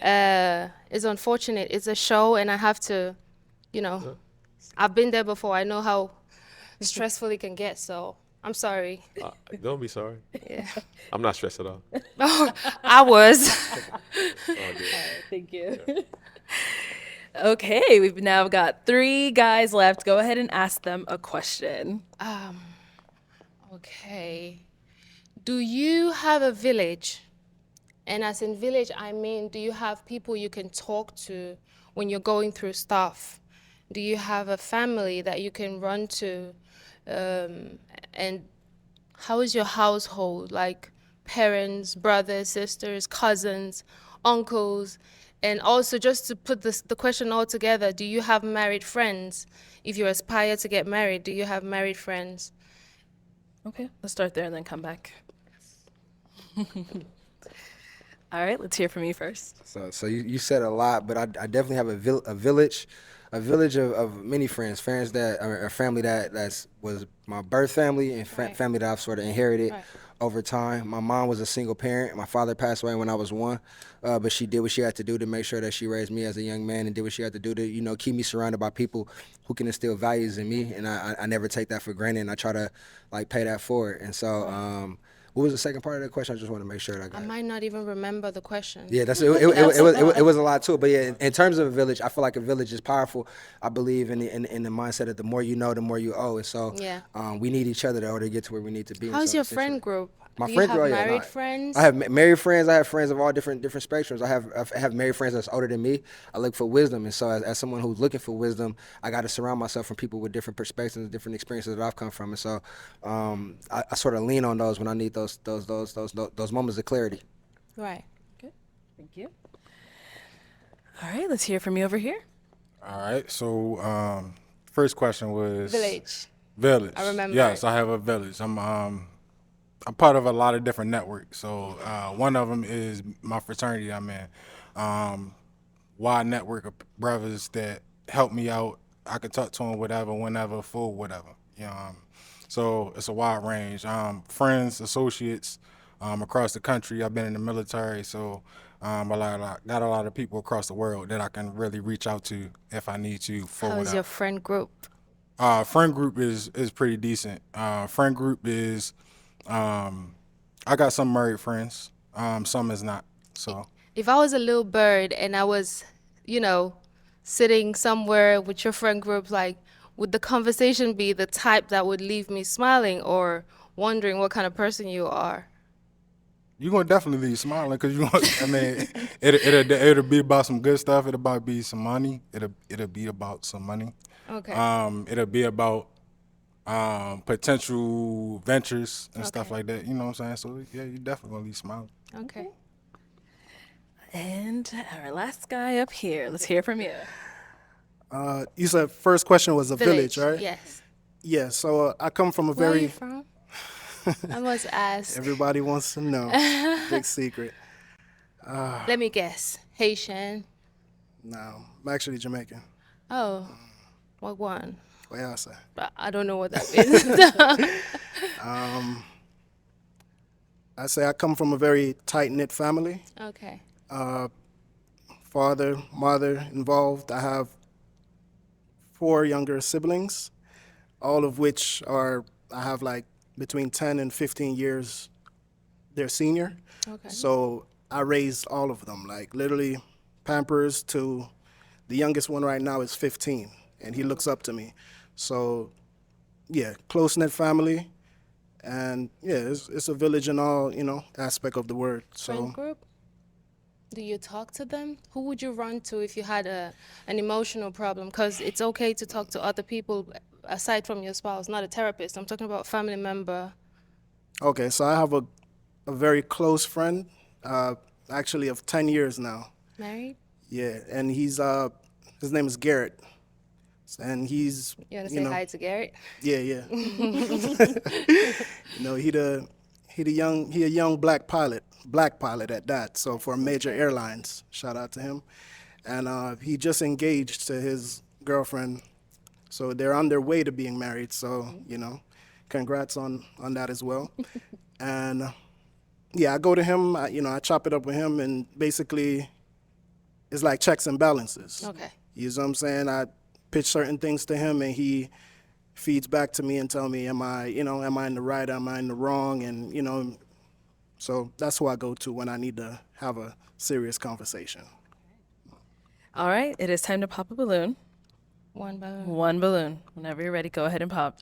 It's unfortunate. It's a show, and I have to, you know, I've been there before. I know how stressful it can get. So I'm sorry. Don't be sorry. Yeah. I'm not stressed at all. I was. All good. Thank you. Okay, we've now got 3 guys left. Go ahead and ask them a question. Okay. Do you have a village? And as in village, I mean, do you have people you can talk to when you're going through stuff? Do you have a family that you can run to? And how is your household? Like parents, brothers, sisters, cousins, uncles? And also, just to put the question all together, do you have married friends? If you aspire to get married, do you have married friends? Okay, let's start there and then come back. All right, let's hear from you first. So you said a lot, but I definitely have a village of many friends, friends that are a family that's was my birth family and Right. family that I've sort of inherited Right. over time. My mom was a single parent. My father passed away when I was 1, but she did what she had to do to make sure that she raised me as a young man and did what she had to do to keep me surrounded by people who can instill values in me, and I never take that for granted, and I try to like pay that forward. And so. What was the second part of the question? I just want to make sure that I I got it. might not even remember the question. Yeah, it was a lot too. But yeah, in terms of a village, I feel like a village is powerful. I believe in the mindset that the more you know, the more you owe. And so Yeah. we need each other in order to get to where we need to be. And How's so your essentially- friend group? My Do you friend have group, yeah, married no, friends? I have married friends. I have friends of all different spectrums. I have married friends that's older than me. I look for wisdom, and so as someone who's looking for wisdom, I got to surround myself from people with different perspectives, different experiences that I've come from, and so I sort of lean on those when I need those moments of clarity. Right. Okay, thank you. All right, let's hear from you over here. All right. So, first question was Village. Village. I remember Yes, it. I have a village. I'm part of a lot of different networks. So, one of them is my fraternity I'm in. Wide network of brothers that help me out. I can talk to them whatever, whenever, for whatever. So it's a wide range. Friends, associates, across the country. I've been in the military, so got a lot of people across the world that I can really reach out to if I need to for How is whatever. your friend group? Friend group is pretty decent. Friend group is I got some married friends. Some is not. So If I was a little bird and I was, you know, sitting somewhere with your friend group, like, would the conversation be the type that would leave me smiling or wondering what kind of person you are? you gonna definitely be smiling because you. I mean, it'll be about some good stuff. It'll about be some money. It'll be about some money. Okay. It'll be about potential ventures and stuff Okay. like that. You know what I'm saying? So yeah, you definitely gonna be smiling. Okay. And our last guy up here, let's hear from you. You said first question was a village, right? Yes. Yeah. So I come from a Where are you very. from? I must ask. Everybody wants to know. Big secret. Let me guess. Haitian. No, I'm actually Jamaican. Oh, what one? What y'all say? I don't know what that is. I say I come from a very tight knit family. Okay. Father, mother involved. I have 4 younger siblings, all of which I have like between 10 and 15 years their senior. Okay. So I raised all of them, like literally Pampers to the youngest one right now is 15, and he looks up to me. So yeah, close knit family, and yeah, it's a village in all aspect of the word. So Friend group? Do you talk to them? Who would you run to if you had an emotional problem? Because it's okay to talk to other people aside from your spouse, not a therapist. I'm talking about family member. okay, so I have a very close friend, actually of 10 years now. Married? Yeah, and his name is Garrett, and he's You want to say hi to Garrett? yeah. He a young black pilot at that. So for major airlines, shout out to him. And he just engaged to his girlfriend, so they're on their way to being married. So congrats on that as well. And yeah, I go to him. I chop it up with him, and basically, it's like checks and balances. Okay. You know what I'm saying? I pitch certain things to him, and he feeds back to me and tell me, am I in the right, am I in the wrong, and so that's who I go to when I need to have a serious conversation. All right, it is time to pop a balloon. One balloon. One balloon. Whenever you're ready, go ahead and pop.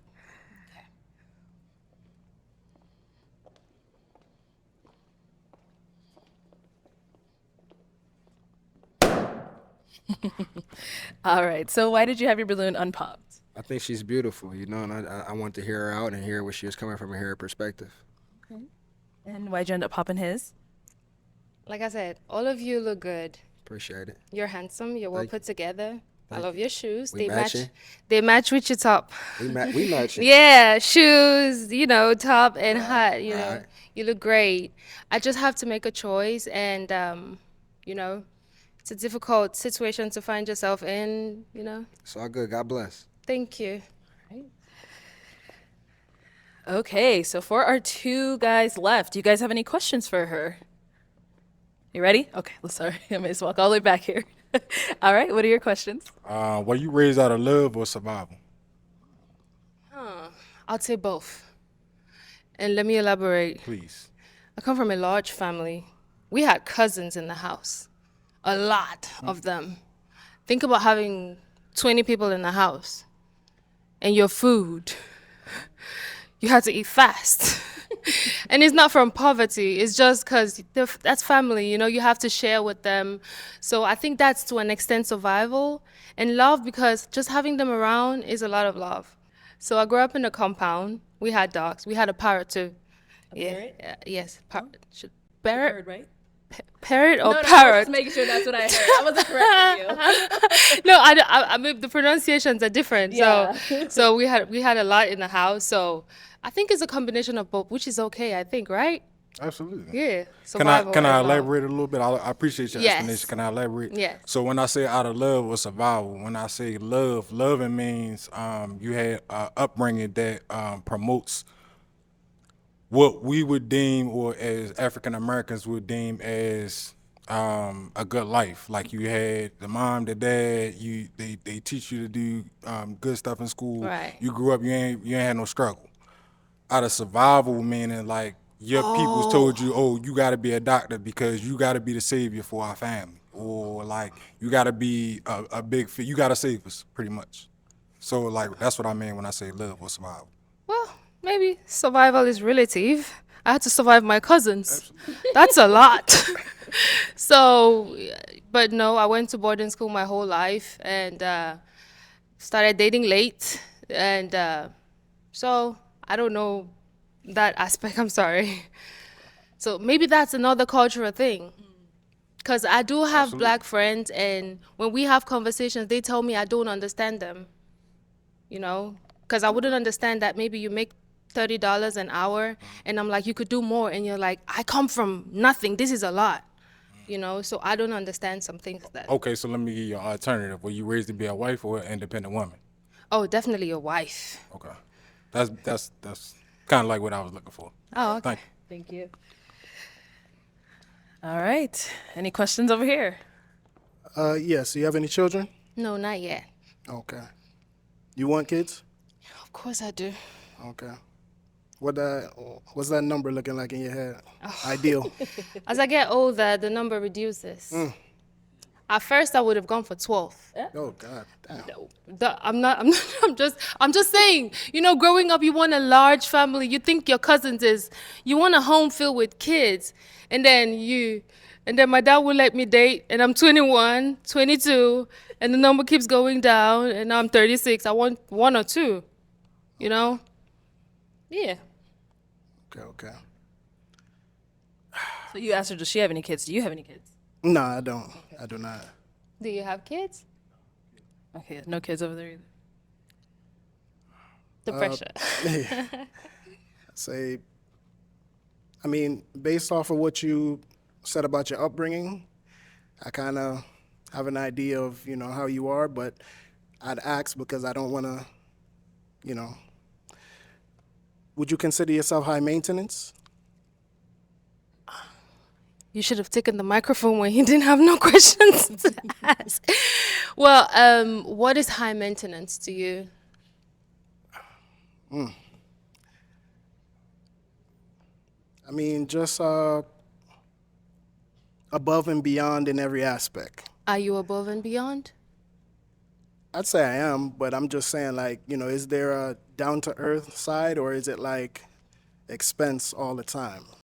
All right, so why did you have your balloon unpopped? I think she's beautiful, and I want to hear her out and hear where she was coming from and hear her perspective. And why'd you end up popping his? Like I said, all of you look good. Appreciate it. You're handsome. You're well Thank put together. I love your shoes. We They match. matching? They match with your top. We match it. Yeah, shoes. Top and hat. Alright. You look great. I just have to make a choice, and it's a difficult situation to find yourself in. It's all good. God bless. Thank you. Okay, so for our two guys left, do you guys have any questions for her? You ready? Okay, sorry, I may just walk all the way back here. All right, what are your questions? Were you raised out of love or survival? I'd say both. And let me elaborate. Please. I come from a large family. We had cousins in the house, a lot of them. Think about having 20 people in the house and your food. You had to eat fast. And it's not from poverty. It's just because that's family, you have to share with them. So I think that's to an extent survival and love, because just having them around is a lot of love. So I grew up in a compound. We had dogs. We had a parrot too. parrot? Yes. Parrot? right? Parrot or I was parrot? just making sure that's what I heard. I wasn't correcting you. No, I mean the pronunciations are different. Yeah. So we had a lot in the house. So I think it's a combination of both, which is okay. I think, right? Absolutely. Yeah. Can I Survival as well. elaborate a little bit? I appreciate your Yes. explanation. Can I elaborate? Yes. So when I say out of love or survival, when I say loving means you had upbringing that promotes what we would deem, or as African Americans would deem as a good life. Like you had the mom, the dad. They teach you to do good stuff in school. Right. You grew up. You ain't had no struggle. Out of survival, meaning like your peoples told you, oh, you got to be a doctor because you got to be the savior for our family, or like you got to be a big. You got to save us, pretty much. So like that's what I mean when I say love or survival. Well, maybe survival is relative. I had to survive my cousins. That's a lot. So, but no, I went to boarding school my whole life and started dating late. And so I don't know that aspect. I'm sorry. So maybe that's another cultural thing. Because I do have black friends, and when we have conversations, they tell me I don't understand them. Because I wouldn't understand that maybe you make $30 an hour, and I'm like, you could do more, and you're like, I come from nothing. This is a lot, So I don't understand some things that. Okay, so let me give you an alternative. Were you raised to be a wife or an independent woman? Oh, definitely your wife. Okay, that's kind of like what I was looking for. Oh, okay. Thank you. Thank you. All right, any questions over here? Yes. You have any children? No, not yet. Okay. You want kids? Of course I do. Okay. What's that number looking like in your head? Ideal. As I get older, the number reduces. At first, I would have gone for 12. Oh God. Damn. I'm just saying, growing up, you want a large family. You think your cousins you want a home filled with kids. And then my dad would let me date, and I'm 21, 22, and the number keeps going down, and now I'm 36. I want one or two, Yeah. Okay. So you asked her, does she have any kids? Do you have any kids? No, I don't. I do not. Do you have kids? Okay, no kids over there either. The pressure. Say, I mean, based off of what you said about your upbringing, I kind of have an idea of, how you are, but I'd ask because I don't want to, would you consider yourself high maintenance? You should have taken the microphone when he didn't have no questions to ask. Well, what is high maintenance to you? I mean, just above and beyond in every aspect. Are you above and beyond? I'd say I am, but I'm just saying, like, you know, is there a down to earth side or is it like expense all the time?